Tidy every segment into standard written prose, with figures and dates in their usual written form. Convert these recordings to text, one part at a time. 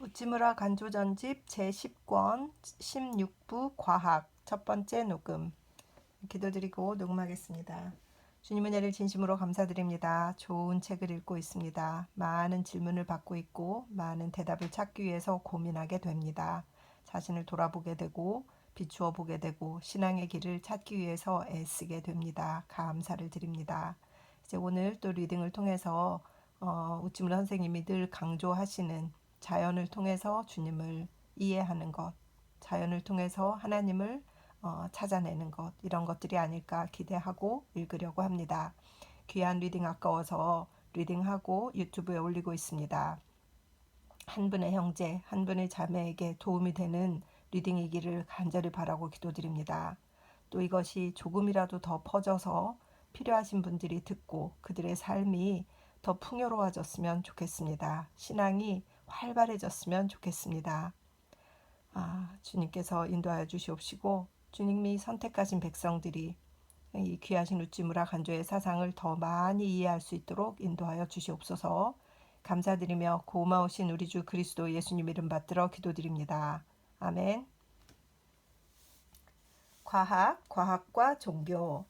우찌무라 간조전집 제10권 16부 과학 첫 번째 녹음. 기도드리고 녹음하겠습니다. 주님 은혜를 진심으로 감사드립니다. 좋은 책을 읽고 있습니다. 많은 질문을 받고 있고 많은 대답을 찾기 위해서 고민하게 됩니다. 자신을 돌아보게 되고 비추어 보게 되고 신앙의 길을 찾기 위해서 애쓰게 됩니다. 감사를 드립니다. 이제 오늘 또 리딩을 통해서 우찌무라 선생님이 늘 강조하시는 자연을 통해서 주님을 이해하는 것, 자연을 통해서 하나님을 찾아내는 것, 이런 것들이 아닐까 기대하고 읽으려고 합니다. 귀한 리딩 아까워서 리딩하고 유튜브에 올리고 있습니다. 한 분의 형제, 한 분의 자매에게 도움이 되는 리딩이기를 간절히 바라고 기도드립니다. 또 이것이 조금이라도 더 퍼져서 필요하신 분들이 듣고 그들의 삶이 더 풍요로워졌으면 좋겠습니다. 신앙이 활발해졌으면 좋겠습니다. 주님께서 인도하여 주시옵시고 주님이 선택하신 백성들이 이 귀하신 우찌무라 간조의 사상을 더 많이 이해할 수 있도록 인도하여 주시옵소서. 감사드리며 고마우신 우리 주 그리스도 예수님 이름 받들어 기도드립니다. 아멘. 과학과 종교.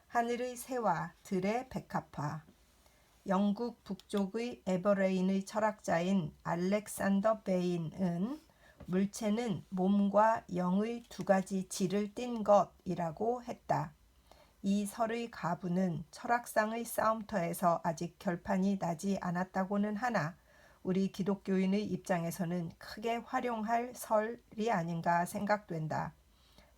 하늘의 새와 들의 백합화. 영국 북쪽의 에버레인의 철학자인 알렉산더 베인은 물체는 몸과 영의 두 가지 질을 띤 것이라고 했다. 이 설의 가부는 철학상의 싸움터에서 아직 결판이 나지 않았다고는 하나 우리 기독교인의 입장에서는 크게 활용할 설이 아닌가 생각된다.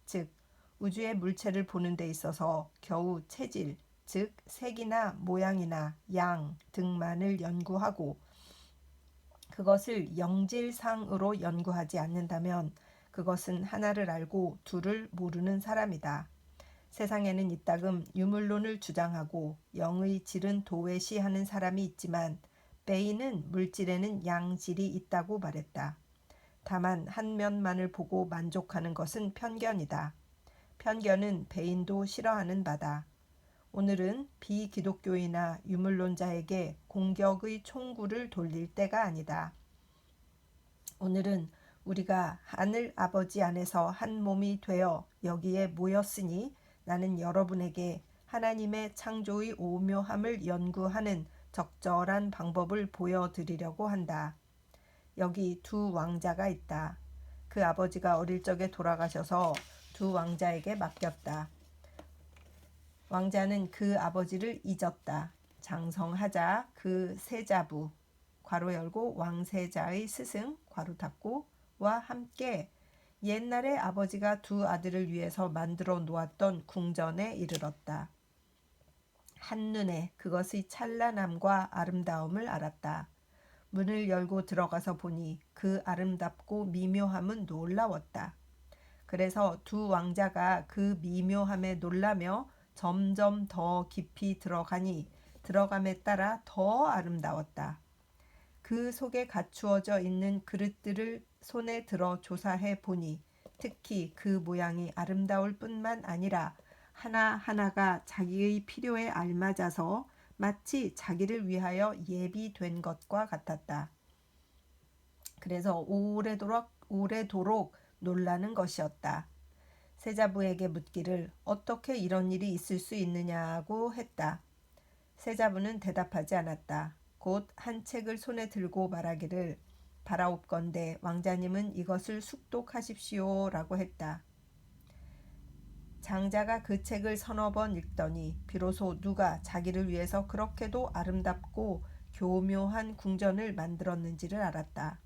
즉, 우주의 물체를 보는 데 있어서 겨우 체질, 즉 색이나 모양이나 양 등만을 연구하고 그것을 영질상으로 연구하지 않는다면 그것은 하나를 알고 둘을 모르는 사람이다. 세상에는 이따금 유물론을 주장하고 영의 질은 도외시하는 사람이 있지만 베인은 물질에는 양질이 있다고 말했다. 다만 한 면만을 보고 만족하는 것은 편견이다. 편견은 베인도 싫어하는 바다. 오늘은 비기독교이나 유물론자에게 공격의 총구를 돌릴 때가 아니다. 오늘은 우리가 하늘 아버지 안에서 한 몸이 되어 여기에 모였으니 나는 여러분에게 하나님의 창조의 오묘함을 연구하는 적절한 방법을 보여드리려고 한다. 여기 두 왕자가 있다. 그 아버지가 어릴 적에 돌아가셔서 두 왕자에게 맡겼다. 왕자는 그 아버지를 잊었다. 장성하자 그 세자부 괄호 열고 왕세자의 스승 괄호 닫고 와 함께 옛날에 아버지가 두 아들을 위해서 만들어 놓았던 궁전에 이르렀다. 한눈에 그것의 찬란함과 아름다움을 알았다. 문을 열고 들어가서 보니 그 아름답고 미묘함은 놀라웠다. 그래서 두 왕자가 그 미묘함에 놀라며 점점 더 깊이 들어가니 들어감에 따라 더 아름다웠다. 그 속에 갖추어져 있는 그릇들을 손에 들어 조사해 보니 특히 그 모양이 아름다울 뿐만 아니라 하나하나가 자기의 필요에 알맞아서 마치 자기를 위하여 예비된 것과 같았다. 그래서 오래도록 놀라는 것이었다. 세자부에게 묻기를 어떻게 이런 일이 있을 수 있느냐고 했다. 세자부는 대답하지 않았다. 곧 한 책을 손에 들고 말하기를 바라옵건대 왕자님은 이것을 숙독하십시오 라고 했다. 장자가 그 책을 서너 번 읽더니 비로소 누가 자기를 위해서 그렇게도 아름답고 교묘한 궁전을 만들었는지를 알았다.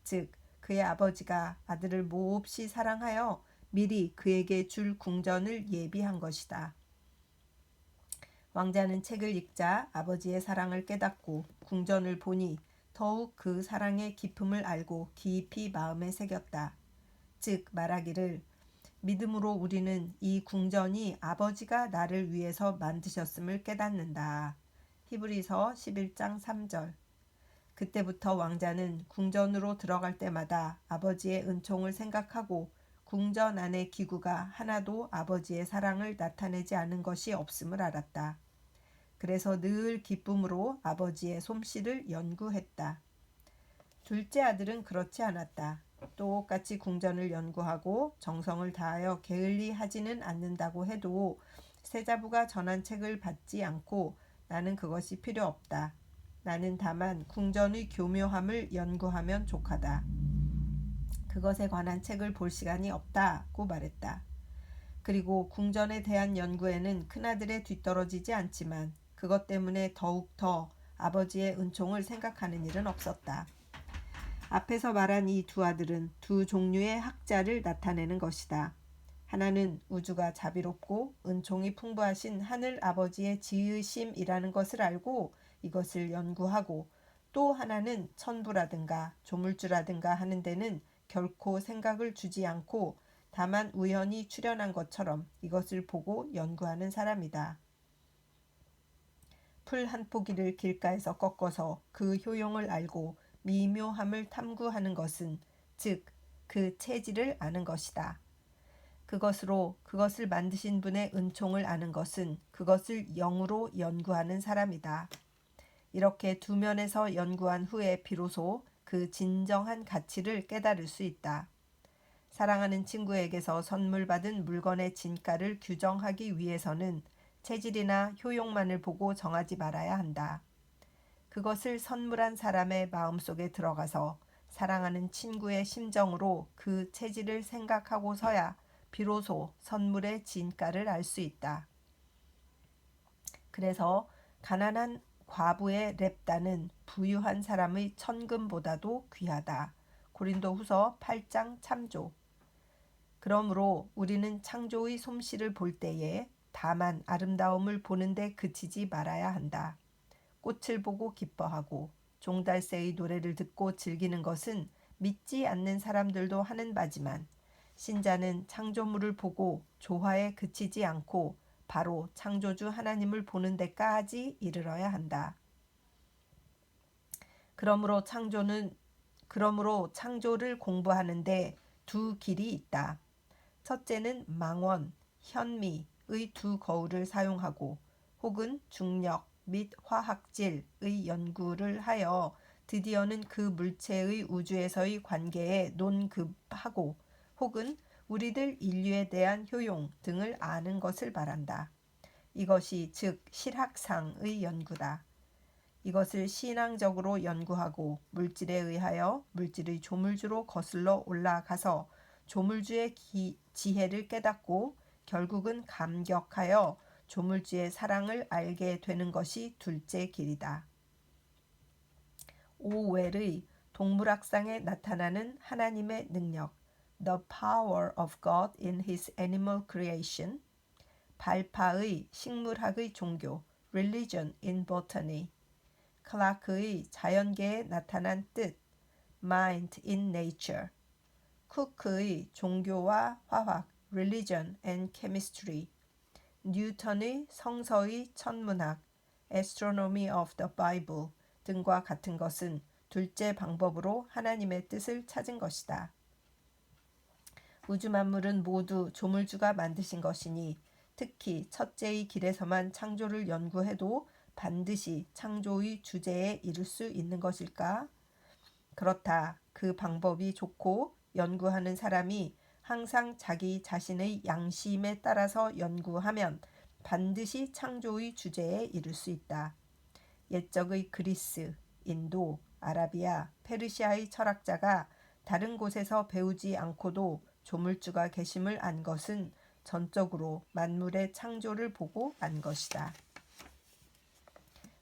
즉 그의 아버지가 아들을 몹시 사랑하여 미리 그에게 줄 궁전을 예비한 것이다. 왕자는 책을 읽자 아버지의 사랑을 깨닫고 궁전을 보니 더욱 그 사랑의 깊음을 알고 깊이 마음에 새겼다. 즉 말하기를 믿음으로 우리는 이 궁전이 아버지가 나를 위해서 만드셨음을 깨닫는다. 히브리서 11장 3절. 그때부터 왕자는 궁전으로 들어갈 때마다 아버지의 은총을 생각하고 궁전 안의 기구가 하나도 아버지의 사랑을 나타내지 않은 것이 없음을 알았다. 그래서 늘 기쁨으로 아버지의 솜씨를 연구했다. 둘째 아들은 그렇지 않았다. 똑같이 궁전을 연구하고 정성을 다하여 게을리 하지는 않는다고 해도 세자부가 전한 책을 받지 않고 나는 그것이 필요 없다. 나는 다만 궁전의 교묘함을 연구하면 족하다. 그것에 관한 책을 볼 시간이 없다고 말했다. 그리고 궁전에 대한 연구에는 큰아들에 뒤떨어지지 않지만 그것 때문에 더욱 더 아버지의 은총을 생각하는 일은 없었다. 앞에서 말한 이 두 아들은 두 종류의 학자를 나타내는 것이다. 하나는 우주가 자비롭고 은총이 풍부하신 하늘 아버지의 지으심이라는 것을 알고 이것을 연구하고, 또 하나는 천부라든가 조물주라든가 하는 데는 결코 생각을 주지 않고 다만 우연히 출현한 것처럼 이것을 보고 연구하는 사람이다. 풀 한 포기를 길가에서 꺾어서 그 효용을 알고 미묘함을 탐구하는 것은 즉 그 체질을 아는 것이다. 그것을 만드신 분의 은총을 아는 것은 그것을 영으로 연구하는 사람이다. 이렇게 두 면에서 연구한 후에 비로소 그 진정한 가치를 깨달을 수 있다. 사랑하는 친구에게서 선물 받은 물건의 진가를 규정하기 위해서는 체질이나 효용만을 보고 정하지 말아야 한다. 그것을 선물한 사람의 마음속에 들어가서 사랑하는 친구의 심정으로 그 체질을 생각하고서야 비로소 선물의 진가를 알 수 있다. 그래서 가난한 과부의 렙다는 부유한 사람의 천금보다도 귀하다. 고린도후서 8장 참조. 그러므로 우리는 창조의 솜씨를 볼 때에 다만 아름다움을 보는데 그치지 말아야 한다. 꽃을 보고 기뻐하고 종달새의 노래를 듣고 즐기는 것은 믿지 않는 사람들도 하는 바지만 신자는 창조물을 보고 조화에 그치지 않고 바로 창조주 하나님을 보는 데까지 이르러야 한다. 그러므로 창조를 공부하는데 두 길이 있다. 첫째는 망원, 현미의 두 거울을 사용하고 혹은 중력 및 화학질의 연구를 하여 드디어는 그 물체의 우주에서의 관계에 논급하고 혹은 우리들 인류에 대한 효용 등을 아는 것을 말한다. 이것이 즉 실학상의 연구다. 이것을 신앙적으로 연구하고 물질에 의하여 물질의 조물주로 거슬러 올라가서 조물주의 지혜를 깨닫고 결국은 감격하여 조물주의 사랑을 알게 되는 것이 둘째 길이다. 오웰의 동물학상에 나타나는 하나님의 능력, The Power of God in His Animal Creation, 발파의 식물학의 종교, Religion in Botany, 클라크의 자연계에 나타난 뜻, Mind in Nature, 쿠크의 종교와 화학, Religion and Chemistry, 뉴턴의 성서의 천문학, Astronomy of the Bible 등과 같은 것은 둘째 방법으로 하나님의 뜻을 찾은 것이다. 우주 만물은 모두 조물주가 만드신 것이니 특히 첫째의 길에서만 창조를 연구해도 반드시 창조의 주제에 이를 수 있는 것일까? 그렇다. 그 방법이 좋고 연구하는 사람이 항상 자기 자신의 양심에 따라서 연구하면 반드시 창조의 주제에 이를 수 있다. 옛적의 그리스, 인도, 아라비아, 페르시아의 철학자가 다른 곳에서 배우지 않고도 조물주가 계심을 안 것은 전적으로 만물의 창조를 보고 안 것이다.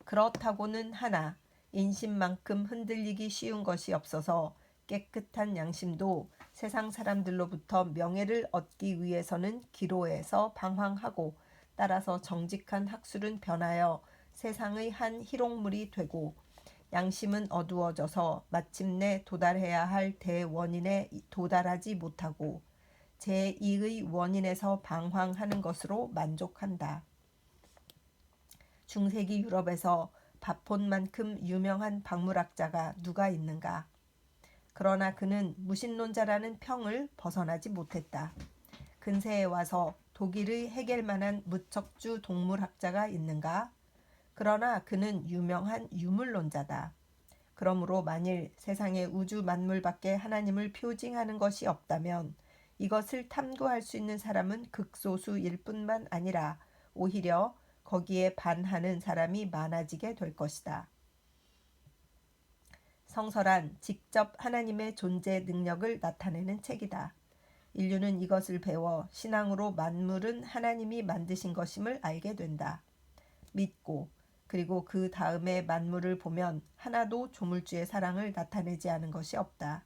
그렇다고는 하나 인심만큼 흔들리기 쉬운 것이 없어서 깨끗한 양심도 세상 사람들로부터 명예를 얻기 위해서는 기로에서 방황하고 따라서 정직한 학술은 변하여 세상의 한 희롱물이 되고 양심은 어두워져서 마침내 도달해야 할 대원인에 도달하지 못하고 제2의 원인에서 방황하는 것으로 만족한다. 중세기 유럽에서 바폰만큼 유명한 박물학자가 누가 있는가? 그러나 그는 무신론자라는 평을 벗어나지 못했다. 근세에 와서 독일의 헤겔만한 무척주 동물학자가 있는가? 그러나 그는 유명한 유물론자다. 그러므로 만일 세상의 우주 만물밖에 하나님을 표징하는 것이 없다면 이것을 탐구할 수 있는 사람은 극소수일 뿐만 아니라 오히려 거기에 반하는 사람이 많아지게 될 것이다. 성서란 직접 하나님의 존재 능력을 나타내는 책이다. 인류는 이것을 배워 신앙으로 만물은 하나님이 만드신 것임을 알게 된다. 믿고 그리고 그 다음에 만물을 보면 하나도 조물주의 사랑을 나타내지 않은 것이 없다.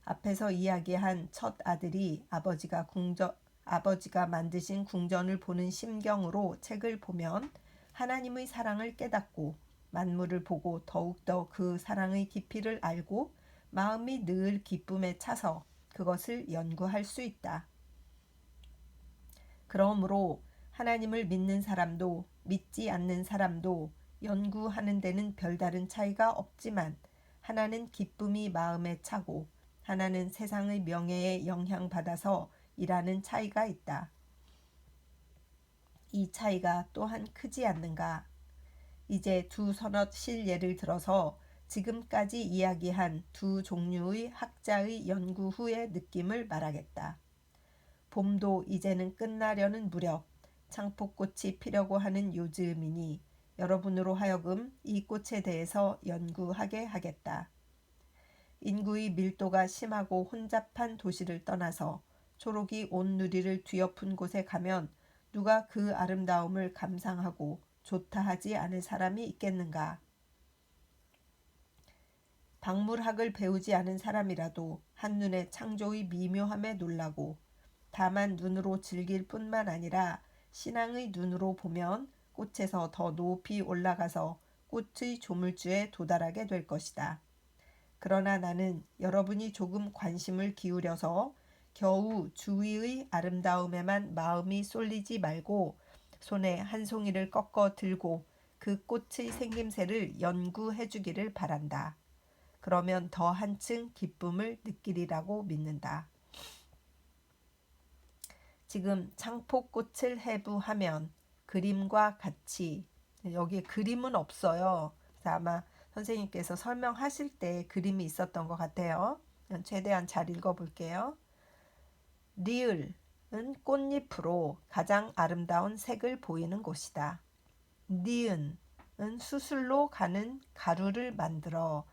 앞에서 이야기한 첫 아들이 아버지가 만드신 궁전을 보는 심경으로 책을 보면 하나님의 사랑을 깨닫고 만물을 보고 더욱더 그 사랑의 깊이를 알고 마음이 늘 기쁨에 차서 그것을 연구할 수 있다. 그러므로 하나님을 믿는 사람도 믿지 않는 사람도 연구하는 데는 별다른 차이가 없지만 하나는 기쁨이 마음에 차고 하나는 세상의 명예에 영향받아서 일하는 차이가 있다. 이 차이가 또한 크지 않는가? 이제 두 서넛 실예를 들어서 지금까지 이야기한 두 종류의 학자의 연구 후의 느낌을 말하겠다. 봄도 이제는 끝나려는 무렵 창포꽃이 피려고 하는 요즘이니 여러분으로 하여금 이 꽃에 대해서 연구하게 하겠다. 인구의 밀도가 심하고 혼잡한 도시를 떠나서 초록이 온 누리를 뒤엎은 곳에 가면 누가 그 아름다움을 감상하고 좋다 하지 않을 사람이 있겠는가? 박물학을 배우지 않은 사람이라도 한눈에 창조의 미묘함에 놀라고 다만 눈으로 즐길 뿐만 아니라 신앙의 눈으로 보면 꽃에서 더 높이 올라가서 꽃의 조물주에 도달하게 될 것이다. 그러나 나는 여러분이 조금 관심을 기울여서 겨우 주위의 아름다움에만 마음이 쏠리지 말고 손에 한 송이를 꺾어 들고 그 꽃의 생김새를 연구해 주기를 바란다. 그러면 더 한층 기쁨을 느끼리라고 믿는다. 지금 창포꽃을 해부하면 그림과 같이, 여기에 그림은 없어요. 그래서 아마 선생님께서 설명하실 때 그림이 있었던 것 같아요. 최대한 잘 읽어볼게요. 리을은 꽃잎으로 가장 아름다운 색을 보이는 곳이다. 니은은 수술로 가는 가루를 만들어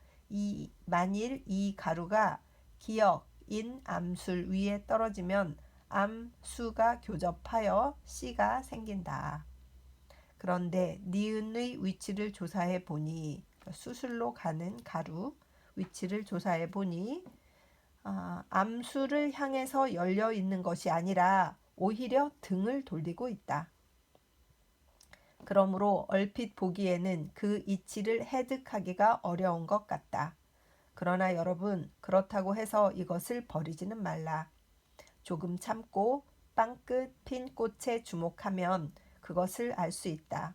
만일 이 가루가 기역인 암술 위에 떨어지면 암수가 교접하여 씨가 생긴다. 그런데 니은의 위치를 조사해 보니 수술로 가는 가루 위치를 조사해 보니 암수를 향해서 열려 있는 것이 아니라 오히려 등을 돌리고 있다. 그러므로 얼핏 보기에는 그 이치를 해득하기가 어려운 것 같다. 그러나 여러분, 그렇다고 해서 이것을 버리지는 말라. 조금 참고 빵끝 핀 꽃에 주목하면 그것을 알 수 있다.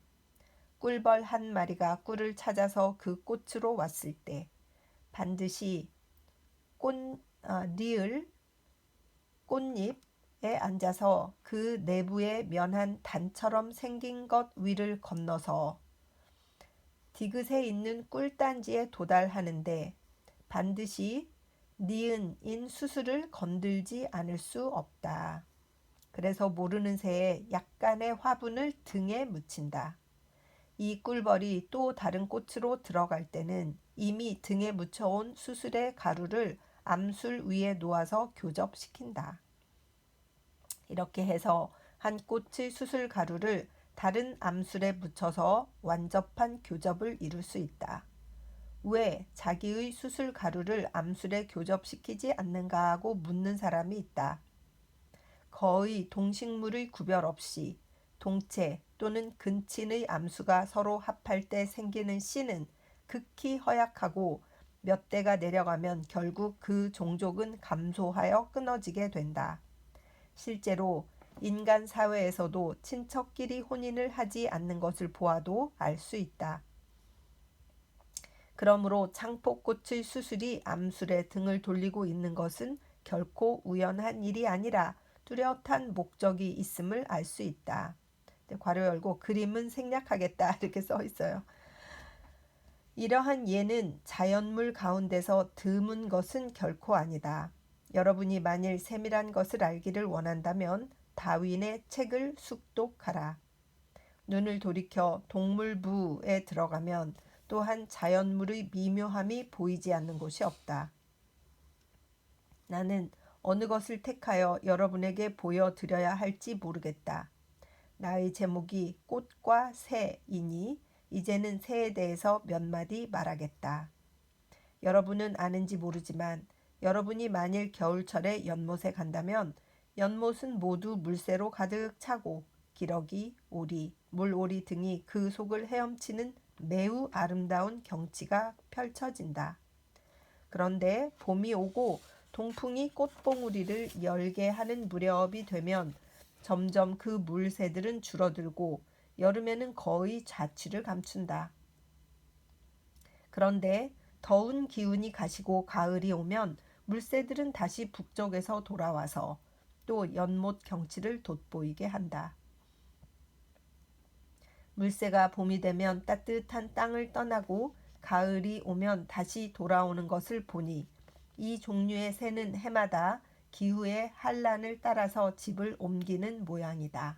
꿀벌 한 마리가 꿀을 찾아서 그 꽃으로 왔을 때 반드시 리을 꽃잎에 앉아서 그 내부에 면한 단처럼 생긴 것 위를 건너서 디귿에 있는 꿀단지에 도달하는데 반드시 니은인 수술을 건들지 않을 수 없다. 그래서 모르는 새에 약간의 화분을 등에 묻힌다. 이 꿀벌이 또 다른 꽃으로 들어갈 때는 이미 등에 묻혀온 수술의 가루를 암술 위에 놓아서 교접시킨다. 이렇게 해서 한 꽃의 수술 가루를 다른 암술에 묻혀서 완접한 교접을 이룰 수 있다. 왜 자기의 수술 가루를 암술에 교접시키지 않는가 하고 묻는 사람이 있다. 거의 동식물의 구별 없이 동체 또는 근친의 암수가 서로 합할 때 생기는 씨는 극히 허약하고 몇 대가 내려가면 결국 그 종족은 감소하여 끊어지게 된다. 실제로 인간 사회에서도 친척끼리 혼인을 하지 않는 것을 보아도 알 수 있다. 그러므로 창포꽃의 수술이 암술에 등을 돌리고 있는 것은 결코 우연한 일이 아니라 뚜렷한 목적이 있음을 알 수 있다. 괄호 열고 그림은 생략하겠다 이렇게 써 있어요. 이러한 예는 자연물 가운데서 드문 것은 결코 아니다. 여러분이 만일 세밀한 것을 알기를 원한다면 다윈의 책을 숙독하라. 눈을 돌이켜 동물부에 들어가면 또한 자연물의 미묘함이 보이지 않는 곳이 없다. 나는 어느 것을 택하여 여러분에게 보여드려야 할지 모르겠다. 나의 제목이 꽃과 새이니 이제는 새에 대해서 몇 마디 말하겠다. 여러분은 아는지 모르지만 여러분이 만일 겨울철에 연못에 간다면 연못은 모두 물새로 가득 차고 기러기, 오리, 물오리 등이 그 속을 헤엄치는 매우 아름다운 경치가 펼쳐진다. 그런데 봄이 오고 동풍이 꽃봉우리를 열게 하는 무렵이 되면 점점 그 물새들은 줄어들고 여름에는 거의 자취를 감춘다. 그런데 더운 기운이 가시고 가을이 오면 물새들은 다시 북쪽에서 돌아와서 또 연못 경치를 돋보이게 한다. 물새가 봄이 되면 따뜻한 땅을 떠나고 가을이 오면 다시 돌아오는 것을 보니 이 종류의 새는 해마다 기후의 한란을 따라서 집을 옮기는 모양이다.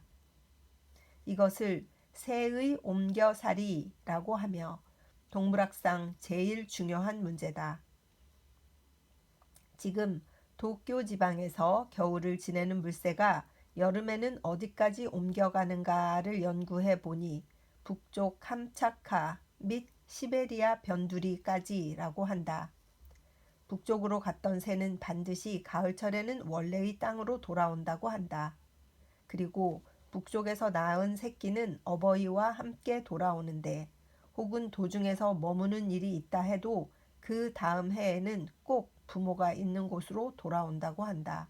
이것을 새의 옮겨살이라고 하며 동물학상 제일 중요한 문제다. 지금 도쿄 지방에서 겨울을 지내는 물새가 여름에는 어디까지 옮겨가는가를 연구해 보니 북쪽 캄차카 및 시베리아 변두리까지라고 한다. 북쪽으로 갔던 새는 반드시 가을철에는 원래의 땅으로 돌아온다고 한다. 그리고 북쪽에서 낳은 새끼는 어버이와 함께 돌아오는데 혹은 도중에서 머무는 일이 있다 해도 그 다음 해에는 꼭 부모가 있는 곳으로 돌아온다고 한다.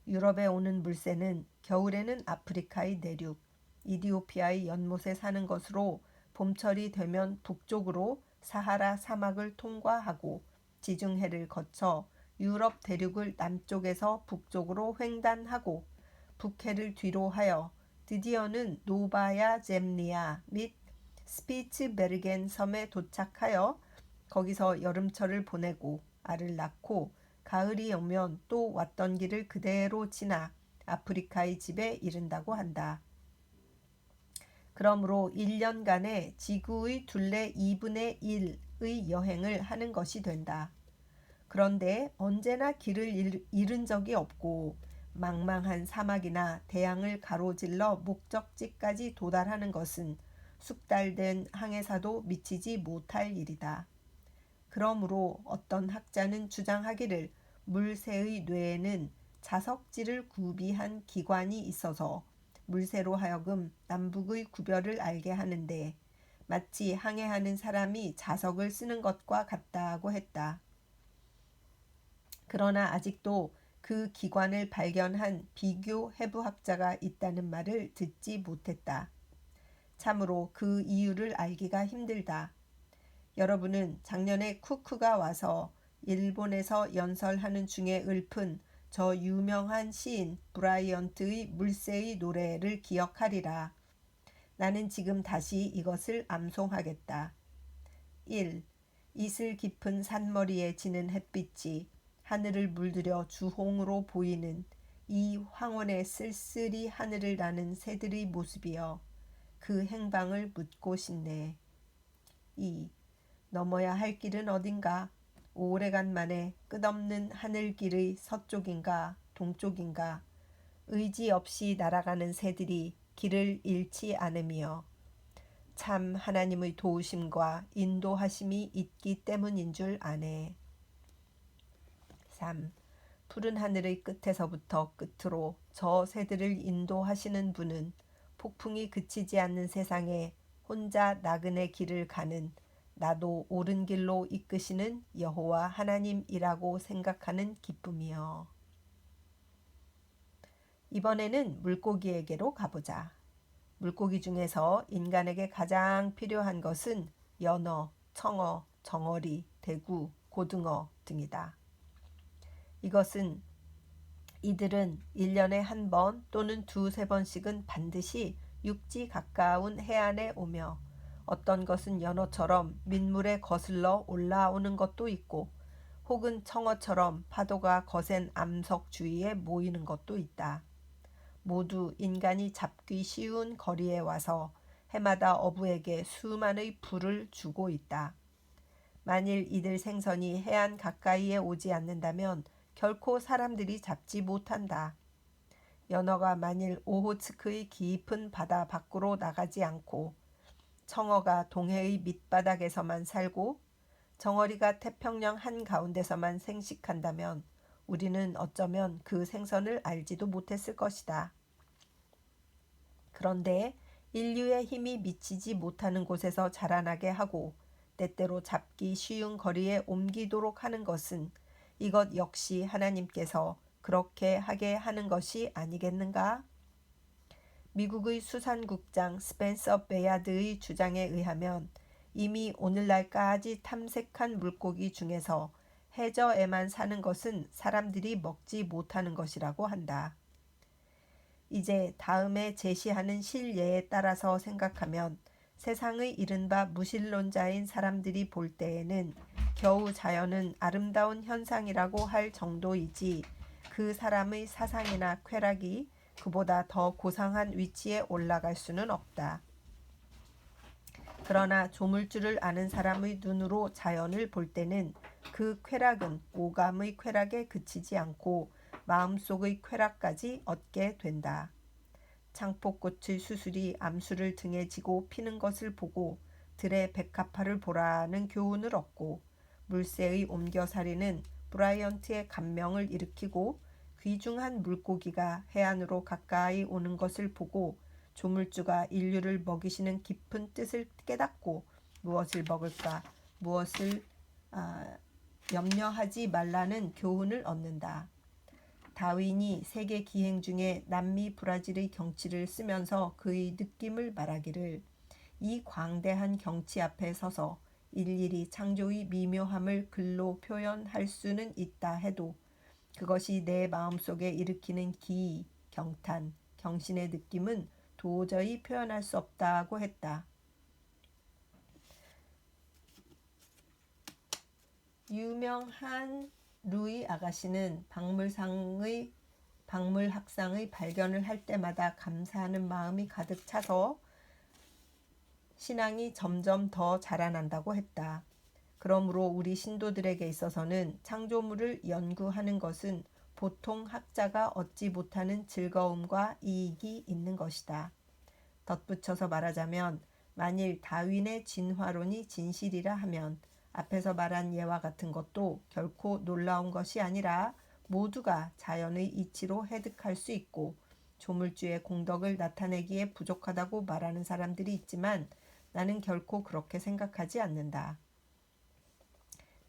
유럽에 오는 물새는 겨울에는 아프리카의 내륙, 이디오피아의 연못에 사는 것으로 봄철이 되면 북쪽으로 사하라 사막을 통과하고 지중해를 거쳐 유럽 대륙을 남쪽에서 북쪽으로 횡단하고 북해를 뒤로 하여 드디어는 노바야 젬리아 및 스피츠베르겐 섬에 도착하여 거기서 여름철을 보내고 알을 낳고 가을이 오면 또 왔던 길을 그대로 지나 아프리카의 집에 이른다고 한다. 그러므로 1년간의 지구의 둘레 2분의 1의 여행을 하는 것이 된다. 그런데 언제나 길을 잃은 적이 없고 망망한 사막이나 대양을 가로질러 목적지까지 도달하는 것은 숙달된 항해사도 미치지 못할 일이다. 그러므로 어떤 학자는 주장하기를 물새의 뇌에는 자석질을 구비한 기관이 있어서 물새로 하여금 남북의 구별을 알게 하는데 마치 항해하는 사람이 자석을 쓰는 것과 같다고 했다. 그러나 아직도 그 기관을 발견한 비교 해부학자가 있다는 말을 듣지 못했다. 참으로 그 이유를 알기가 힘들다. 여러분은 작년에 쿠크가 와서 일본에서 연설하는 중에 읊은 저 유명한 시인 브라이언트의 물새의 노래를 기억하리라. 나는 지금 다시 이것을 암송하겠다. 1. 이슬 깊은 산머리에 지는 햇빛이 하늘을 물들여 주홍으로 보이는 이 황혼의 쓸쓸히 하늘을 나는 새들의 모습이여 그 행방을 묻고 싶네. 2. 넘어야 할 길은 어딘가? 오래간만에 끝없는 하늘길의 서쪽인가 동쪽인가 의지 없이 날아가는 새들이 길을 잃지 않으며 참 하나님의 도우심과 인도하심이 있기 때문인 줄 아네. 3. 푸른 하늘의 끝에서부터 끝으로 저 새들을 인도하시는 분은 폭풍이 그치지 않는 세상에 혼자 나그네 길을 가는 나도 옳은 길로 이끄시는 여호와 하나님이라고 생각하는 기쁨이여. 이번에는 물고기에게로 가보자. 물고기 중에서 인간에게 가장 필요한 것은 연어, 청어, 정어리, 대구, 고등어 등이다. 이들은 1년에 한 번 또는 두세 번씩은 반드시 육지 가까운 해안에 오며 어떤 것은 연어처럼 민물에 거슬러 올라오는 것도 있고 혹은 청어처럼 파도가 거센 암석 주위에 모이는 것도 있다. 모두 인간이 잡기 쉬운 거리에 와서 해마다 어부에게 수만의 불을 주고 있다. 만일 이들 생선이 해안 가까이에 오지 않는다면 결코 사람들이 잡지 못한다. 연어가 만일 오호츠크의 깊은 바다 밖으로 나가지 않고 청어가 동해의 밑바닥에서만 살고 정어리가 태평양 한가운데서만 생식한다면 우리는 어쩌면 그 생선을 알지도 못했을 것이다. 그런데 인류의 힘이 미치지 못하는 곳에서 자라나게 하고 때때로 잡기 쉬운 거리에 옮기도록 하는 것은 이것 역시 하나님께서 그렇게 하게 하는 것이 아니겠는가? 미국의 수산국장 스펜서 베야드의 주장에 의하면 이미 오늘날까지 탐색한 물고기 중에서 해저에만 사는 것은 사람들이 먹지 못하는 것이라고 한다. 이제 다음에 제시하는 실예에 따라서 생각하면 세상의 이른바 무신론자인 사람들이 볼 때에는 겨우 자연은 아름다운 현상이라고 할 정도이지 그 사람의 사상이나 쾌락이 그보다 더 고상한 위치에 올라갈 수는 없다. 그러나 조물주를 아는 사람의 눈으로 자연을 볼 때는 그 쾌락은 오감의 쾌락에 그치지 않고 마음속의 쾌락까지 얻게 된다. 창포꽃의 수술이 암수를 등에 지고 피는 것을 보고 들의 백합화를 보라는 교훈을 얻고 물새의 옮겨살이는 브라이언트의 감명을 일으키고 귀중한 물고기가 해안으로 가까이 오는 것을 보고 조물주가 인류를 먹이시는 깊은 뜻을 깨닫고 무엇을 먹을까, 무엇을 염려하지 말라는 교훈을 얻는다. 다윈이 세계 기행 중에 남미 브라질의 경치를 쓰면서 그의 느낌을 말하기를 이 광대한 경치 앞에 서서 일일이 창조의 미묘함을 글로 표현할 수는 있다 해도 그것이 내 마음속에 일으키는 기이, 경탄, 경신의 느낌은 도저히 표현할 수 없다고 했다. 유명한 루이 아가씨는 박물학상의 발견을 할 때마다 감사하는 마음이 가득 차서 신앙이 점점 더 자라난다고 했다. 그러므로 우리 신도들에게 있어서는 창조물을 연구하는 것은 보통 학자가 얻지 못하는 즐거움과 이익이 있는 것이다. 덧붙여서 말하자면 만일 다윈의 진화론이 진실이라 하면 앞에서 말한 예와 같은 것도 결코 놀라운 것이 아니라 모두가 자연의 이치로 해득할 수 있고 조물주의 공덕을 나타내기에 부족하다고 말하는 사람들이 있지만 나는 결코 그렇게 생각하지 않는다.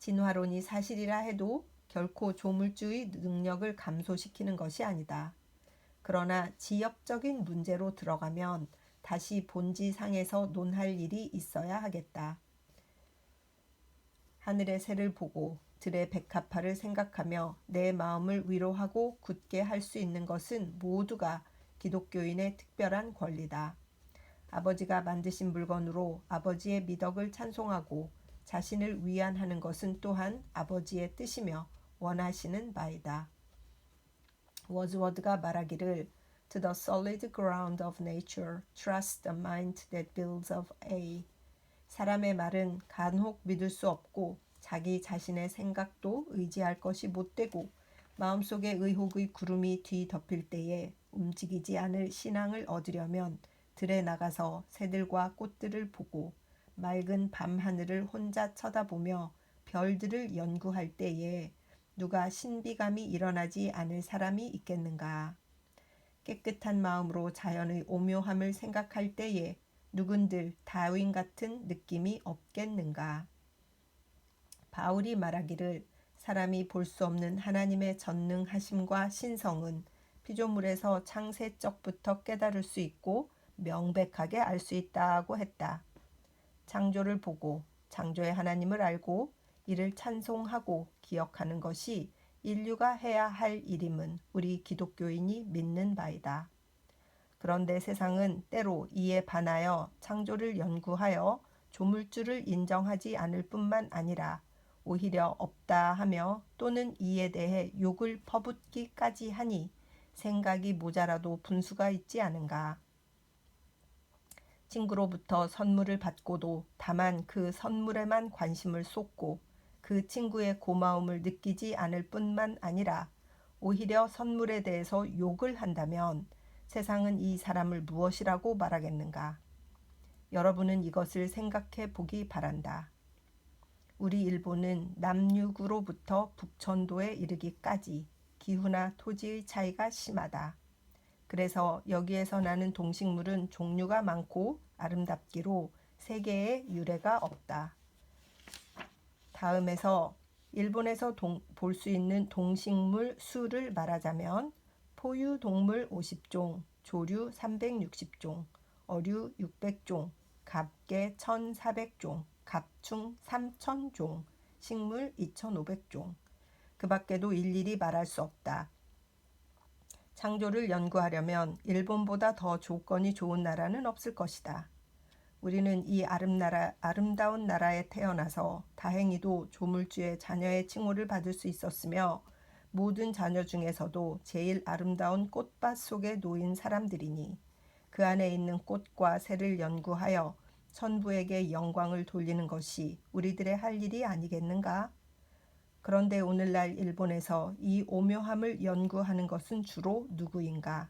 진화론이 사실이라 해도 결코 조물주의 능력을 감소시키는 것이 아니다. 그러나 지역적인 문제로 들어가면 다시 본지상에서 논할 일이 있어야 하겠다. 하늘의 새를 보고 들의 백합화를 생각하며 내 마음을 위로하고 굳게 할 수 있는 것은 모두가 기독교인의 특별한 권리다. 아버지가 만드신 물건으로 아버지의 미덕을 찬송하고 자신을 위안하는 것은 또한 아버지의 뜻이며 원하시는 바이다. 워즈워드가 말하기를 To the solid ground of nature, trust the mind that builds of A. 사람의 말은 간혹 믿을 수 없고 자기 자신의 생각도 의지할 것이 못되고 마음속에 의혹의 구름이 뒤덮일 때에 움직이지 않을 신앙을 얻으려면 들에 나가서 새들과 꽃들을 보고 맑은 밤하늘을 혼자 쳐다보며 별들을 연구할 때에 누가 신비감이 일어나지 않을 사람이 있겠는가. 깨끗한 마음으로 자연의 오묘함을 생각할 때에 누군들 다윈 같은 느낌이 없겠는가. 바울이 말하기를 사람이 볼 수 없는 하나님의 전능하심과 신성은 피조물에서 창세적부터 깨달을 수 있고 명백하게 알 수 있다고 했다. 창조를 보고 창조의 하나님을 알고 이를 찬송하고 기억하는 것이 인류가 해야 할 일임은 우리 기독교인이 믿는 바이다. 그런데 세상은 때로 이에 반하여 창조를 연구하여 조물주를 인정하지 않을 뿐만 아니라 오히려 없다 하며 또는 이에 대해 욕을 퍼붓기까지 하니 생각이 모자라도 분수가 있지 않은가. 친구로부터 선물을 받고도 다만 그 선물에만 관심을 쏟고 그 친구의 고마움을 느끼지 않을 뿐만 아니라 오히려 선물에 대해서 욕을 한다면 세상은 이 사람을 무엇이라고 말하겠는가? 여러분은 이것을 생각해 보기 바란다. 우리 일본은 남유구로부터 북천도에 이르기까지 기후나 토지의 차이가 심하다. 그래서 여기에서 나는 동식물은 종류가 많고 아름답기로 세계에 유례가 없다. 다음에서 일본에서 볼 수 있는 동식물 수를 말하자면 포유동물 50종, 조류 360종, 어류 600종, 갑개 1400종, 갑충 3000종, 식물 2500종. 그 밖에도 일일이 말할 수 없다. 창조를 연구하려면 일본보다 더 조건이 좋은 나라는 없을 것이다. 우리는 이 아름다운 나라에 태어나서 다행히도 조물주의 자녀의 칭호를 받을 수 있었으며 모든 자녀 중에서도 제일 아름다운 꽃밭 속에 놓인 사람들이니 그 안에 있는 꽃과 새를 연구하여 천부에게 영광을 돌리는 것이 우리들의 할 일이 아니겠는가? 그런데 오늘날 일본에서 이 오묘함을 연구하는 것은 주로 누구인가?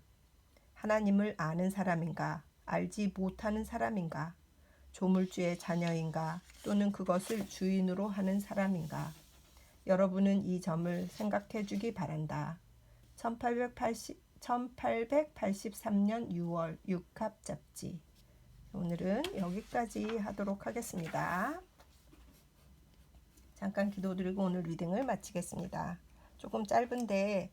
하나님을 아는 사람인가? 알지 못하는 사람인가? 조물주의 자녀인가? 또는 그것을 주인으로 하는 사람인가? 여러분은 이 점을 생각해 주기 바란다. 1883년 6월 6합 잡지. 오늘은 여기까지 하도록 하겠습니다. 잠깐 기도드리고 오늘 리딩을 마치겠습니다. 조금 짧은데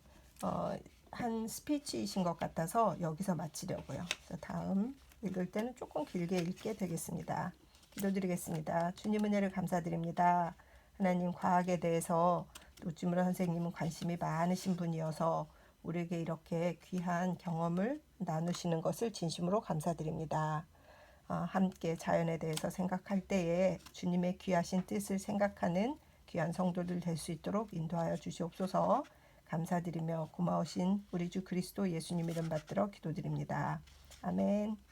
한 스피치이신 것 같아서 여기서 마치려고요. 다음 읽을 때는 조금 길게 읽게 되겠습니다. 기도드리겠습니다. 주님 은혜를 감사드립니다. 하나님 과학에 대해서 노지무라 선생님은 관심이 많으신 분이어서 우리에게 이렇게 귀한 경험을 나누시는 것을 진심으로 감사드립니다. 함께 자연에 대해서 생각할 때에 주님의 귀하신 뜻을 생각하는 귀한 성도들 될 수 있도록 인도하여 주시옵소서. 감사드리며 고마우신 우리 주 그리스도 예수님 이름 받들어 기도드립니다. 아멘.